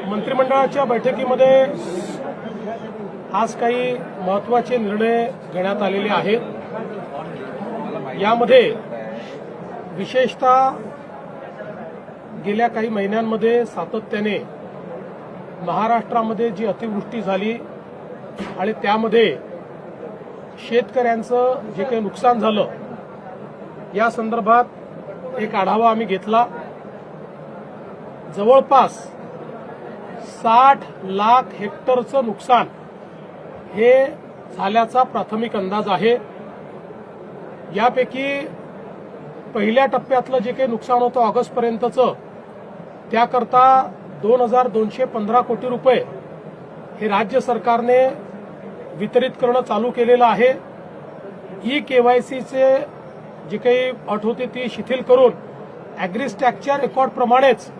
मंत्रिमंडळाच्या बैठकीमध्ये आज काही महत्त्वाचे निर्णय घेण्यात आलेले आहेत। यामध्ये विशेषतः गेल्या काही महिन्यांमध्ये सातत्याने महाराष्ट्रामध्ये जी अतिवृष्टी झाली आणि त्यामध्ये शेतकऱ्यांचं जे काही नुकसान झालं या संदर्भात एक आढावा आम्ही घेतला। जवळपास 60 लाख हेक्टरचं नुकसान हे झाल्याचा प्राथमिक अंदाज आहे। यापैकी पहिल्या टप्प्यातलं जे काही नुकसान होतं ऑगस्टपर्यंतचं त्याकरता 2215 कोटी रुपये हे राज्य सरकारने वितरित करणं चालू केलेलं आहे। ई-केवायसीचे जी काही अट होती ती शिथिल करून ॲग्रीस्टॅकच्या रेकॉर्डप्रमाणेच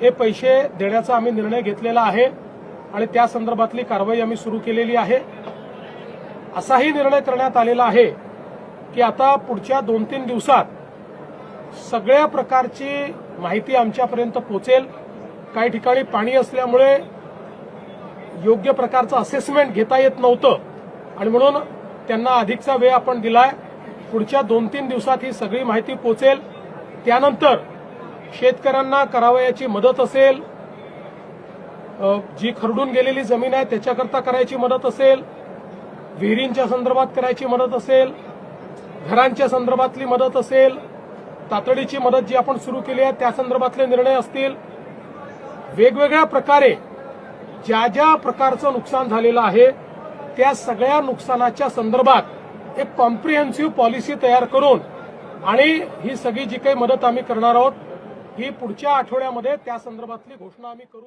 हे पैसे देण्याचा आम्ही निर्णय घेतलेला आहे आणि त्या संदर्भातली कारवाई आम्ही सुरू केलेली आहे। असाही निर्णय करण्यात आलेला आहे की आता पुढच्या 2-3 दिवसात सगळ्या प्रकारची माहिती आमच्यापर्यंत पोहोचेल। काही ठिकाणी पाणी असल्यामुळे योग्य प्रकारचं असेसमेंट घेता येत नव्हतं आणि म्हणून त्यांना अधिकचा वेळ आपण दिलाय। पुढच्या 2-3 दिवसात ही सगळी माहिती पोहोचेल। त्यानंतर शेतकऱ्यांना करावयाची मदत असेल, जी खरडून गेलेली जमीन आहे त्याच्याकरता करायची मदत असेल, विहिरींच्या संदर्भात करायची मदत असेल, घरांच्या संदर्भातली मदत असेल, तातडीची मदत जी आपण सुरू केली आहे त्या संदर्भातले निर्णय असतील, वेगवेगळ्या प्रकारे ज्या ज्या प्रकारचं नुकसान झालेलं आहे त्या सगळ्या नुकसानाच्या संदर्भात एक कॉम्प्रिहेन्सिव्ह पॉलिसी तयार करून आणि ही सगळी जी काही मदत आम्ही करणार आहोत ही पुढच्या आठवड्यामध्ये त्या संदर्भातली घोषणा आम्ही करू।